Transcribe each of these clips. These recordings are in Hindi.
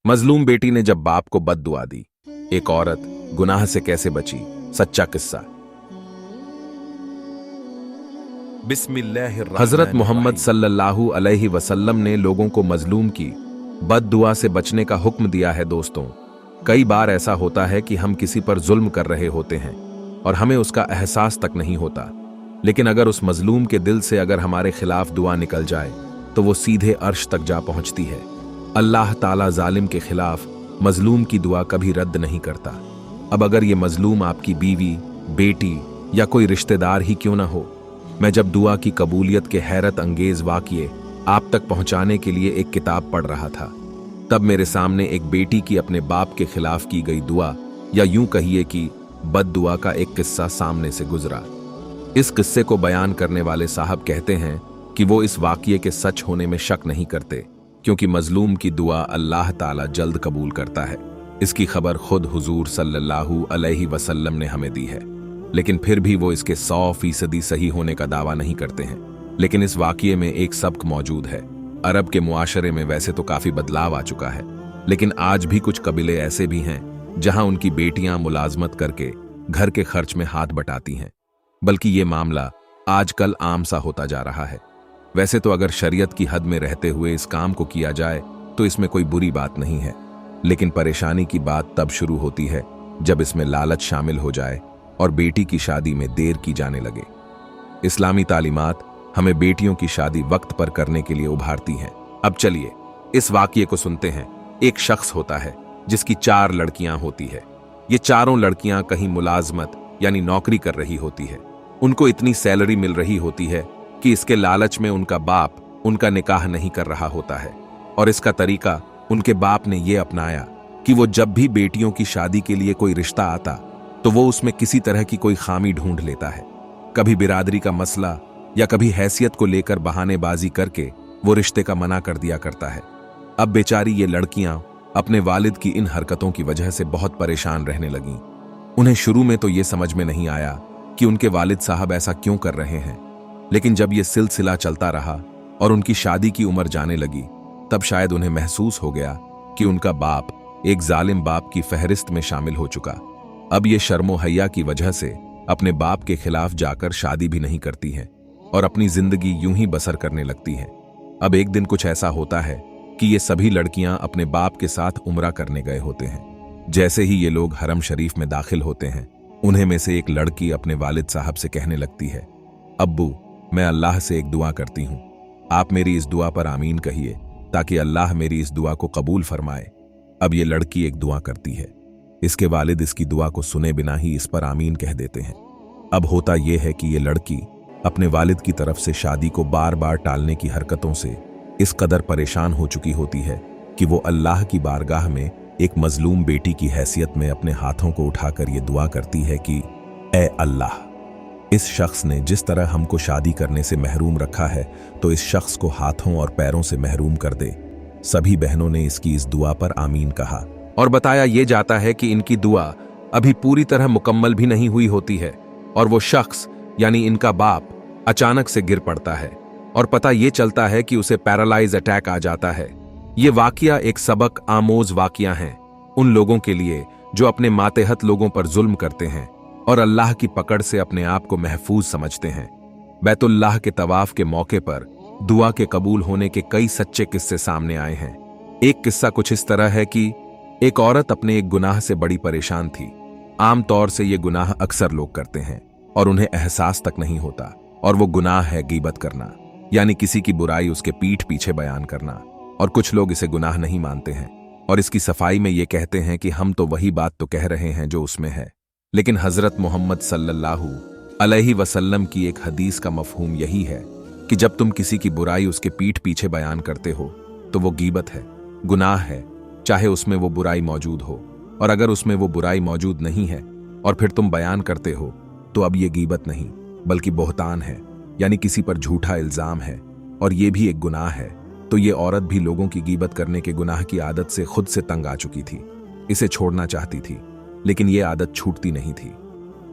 मजलूम बेटी ने जब बाप को बद्दुआ दी। एक औरत गुनाह से कैसे बची, सच्चा किस्सा। हजरत मोहम्मद सल्लल्लाहु अलैहि वसल्लम ने लोगों को मजलूम की बद्दुआ से बचने का हुक्म दिया है। दोस्तों, कई बार ऐसा होता है कि हम किसी पर जुल्म कर रहे होते हैं और हमें उसका एहसास तक नहीं होता, लेकिन अगर उस मजलूम के दिल से अगर हमारे खिलाफ दुआ निकल जाए तो वो सीधे अर्श तक जा पहुंचती है। अल्लाह ताला जालिम के खिलाफ मजलूम की दुआ कभी रद्द नहीं करता। अब अगर ये मजलूम आपकी बीवी, बेटी या कोई रिश्तेदार ही क्यों ना हो, मैं जब दुआ की कबूलियत के हैरत अंगेज वाक़ये आप तक पहुंचाने के लिए एक किताब पढ़ रहा था, तब मेरे सामने एक बेटी की अपने बाप के खिलाफ की गई दुआ, या यूं कहिए कि बद्दुआ का एक किस्सा सामने से गुजरा। इस किस्से को बयान करने वाले साहब कहते हैं कि वो इस वाक़ये के सच होने में शक नहीं करते, क्योंकि मजलूम की दुआ अल्लाह ताला जल्द कबूल करता है। इसकी खबर खुद हुजूर सल्लल्लाहु अलैहि वसल्लम ने हमें दी है, लेकिन फिर भी वो इसके 100% सही होने का दावा नहीं करते हैं। लेकिन इस वाक़ये में एक सबक मौजूद है। अरब के मुआशरे में वैसे तो काफी बदलाव आ चुका है, लेकिन आज भी कुछ कबीले ऐसे भी हैं जहां उनकी बेटियां मुलाजमत करके घर के खर्च में हाथ बटाती हैं, बल्कि ये मामला आजकल आम सा होता जा रहा है। वैसे तो अगर शरीयत की हद में रहते हुए इस काम को किया जाए तो इसमें कोई बुरी बात नहीं है, लेकिन परेशानी की बात तब शुरू होती है जब इसमें लालच शामिल हो जाए और बेटी की शादी में देर की जाने लगे। इस्लामी तालीमात हमें बेटियों की शादी वक्त पर करने के लिए उभारती हैं। अब चलिए इस वाक़ये को सुनते हैं। एक शख्स होता है जिसकी 4 लड़कियां होती है। ये चारों लड़कियां कहीं मुलाजमत यानी नौकरी कर रही होती है। उनको इतनी सैलरी मिल रही होती है कि इसके लालच में उनका बाप उनका निकाह नहीं कर रहा होता है, और इसका तरीका उनके बाप ने यह अपनाया कि वो जब भी बेटियों की शादी के लिए कोई रिश्ता आता तो वो उसमें किसी तरह की कोई खामी ढूंढ लेता है। कभी बिरादरी का मसला या कभी हैसियत को लेकर बहानेबाजी करके वो रिश्ते का मना कर दिया करता है। अब बेचारी ये लड़कियां अपने वालिद की इन हरकतों की वजह से बहुत परेशान रहने लगीं। उन्हें शुरू में तो ये समझ में नहीं आया कि उनके वालिद साहब ऐसा क्यों कर रहे हैं, लेकिन जब ये सिलसिला चलता रहा और उनकी शादी की उम्र जाने लगी, तब शायद उन्हें महसूस हो गया कि उनका बाप एक जालिम बाप की फहरिस्त में शामिल हो चुका। अब ये शर्मो हया की वजह से अपने बाप के खिलाफ जाकर शादी भी नहीं करती हैं और अपनी जिंदगी यूं ही बसर करने लगती हैं। अब एक दिन कुछ ऐसा होता है कि ये सभी लड़कियां अपने बाप के साथ उम्रा करने गए होते हैं। जैसे ही ये लोग हरम शरीफ में दाखिल होते हैं, उन्हें में से एक लड़की अपने वालिद साहब से कहने लगती है, अब्बू, मैं अल्लाह से एक दुआ करती हूं, आप मेरी इस दुआ पर आमीन कहिए ताकि अल्लाह मेरी इस दुआ को कबूल फरमाए। अब ये लड़की एक दुआ करती है। इसके वालिद इसकी दुआ को सुने बिना ही इस पर आमीन कह देते हैं। अब होता यह है कि ये लड़की अपने वालिद की तरफ से शादी को बार बार टालने की हरकतों से इस कदर परेशान हो चुकी होती है कि वो अल्लाह की बारगाह में एक मजलूम बेटी की हैसियत में अपने हाथों को उठाकर ये दुआ करती है कि ए अल्लाह, इस शख्स ने जिस तरह हमको शादी करने से महरूम रखा है तो इस शख्स को हाथों और पैरों से महरूम कर दे। सभी बहनों ने इसकी इस दुआ पर आमीन कहा और बताया ये जाता है कि इनकी दुआ अभी पूरी तरह मुकम्मल भी नहीं हुई होती है और वो शख्स यानी इनका बाप अचानक से गिर पड़ता है और पता ये चलता है कि उसे पैरालाइज अटैक आ जाता है। ये वाकया एक सबक आमोज वाकया है उन लोगों के लिए जो अपने मातेहत लोगों पर जुल्म करते हैं और अल्लाह की पकड़ से अपने आप को महफूज समझते हैं। बैतुल्लाह के तवाफ के मौके पर दुआ के कबूल होने के कई सच्चे किस्से सामने आए हैं। एक किस्सा कुछ इस तरह है कि एक औरत अपने एक गुनाह से बड़ी परेशान थी। आम तौर से ये गुनाह अक्सर लोग करते हैं और उन्हें एहसास तक नहीं होता, और वो गुनाह है गीबत करना, यानी किसी की बुराई उसके पीठ पीछे बयान करना। और कुछ लोग इसे गुनाह नहीं मानते हैं और इसकी सफाई में ये कहते हैं कि हम तो वही बात तो कह रहे हैं जो उसमें है। लेकिन हजरत मोहम्मद सल्लल्लाहु अलैहि वसल्लम की एक हदीस का मफहूम यही है कि जब तुम किसी की बुराई उसके पीठ पीछे बयान करते हो तो वो गीबत है, गुनाह है, चाहे उसमें वो बुराई मौजूद हो। और अगर उसमें वो बुराई मौजूद नहीं है और फिर तुम बयान करते हो तो अब ये गीबत नहीं बल्कि बोहतान है, यानी किसी पर झूठा इल्जाम है, और ये भी एक गुनाह है। तो ये औरत भी लोगों की गीबत करने के गुनाह की आदत से खुद से तंग आ चुकी थी। इसे छोड़ना चाहती थी, लेकिन ये आदत छूटती नहीं थी।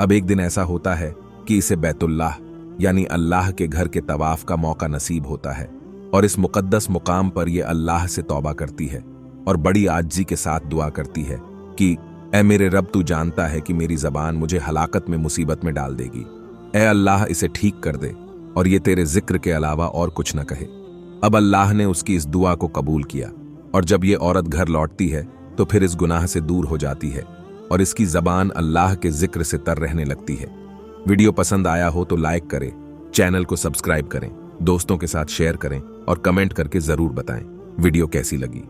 अब एक दिन ऐसा होता है कि इसे बैतुल्लाह यानी अल्लाह के घर के तवाफ का मौका नसीब होता है और इस मुकद्दस मुकाम पर यह अल्लाह से तौबा करती है और बड़ी आजिज़ी के साथ दुआ करती है कि ऐ मेरे रब, तू जानता है कि मेरी ज़बान मुझे हलाकत में, मुसीबत में डाल देगी। ऐ अल्लाह, इसे ठीक कर दे और ये तेरे जिक्र के अलावा और कुछ न कहे। अब अल्लाह ने उसकी इस दुआ को कबूल किया और जब ये औरत घर लौटती है तो फिर इस गुनाह से दूर हो जाती है और इसकी ज़बान अल्लाह के जिक्र से तर रहने लगती है। वीडियो पसंद आया हो तो लाइक करें, चैनल को सब्सक्राइब करें, दोस्तों के साथ शेयर करें और कमेंट करके ज़रूर बताएं वीडियो कैसी लगी।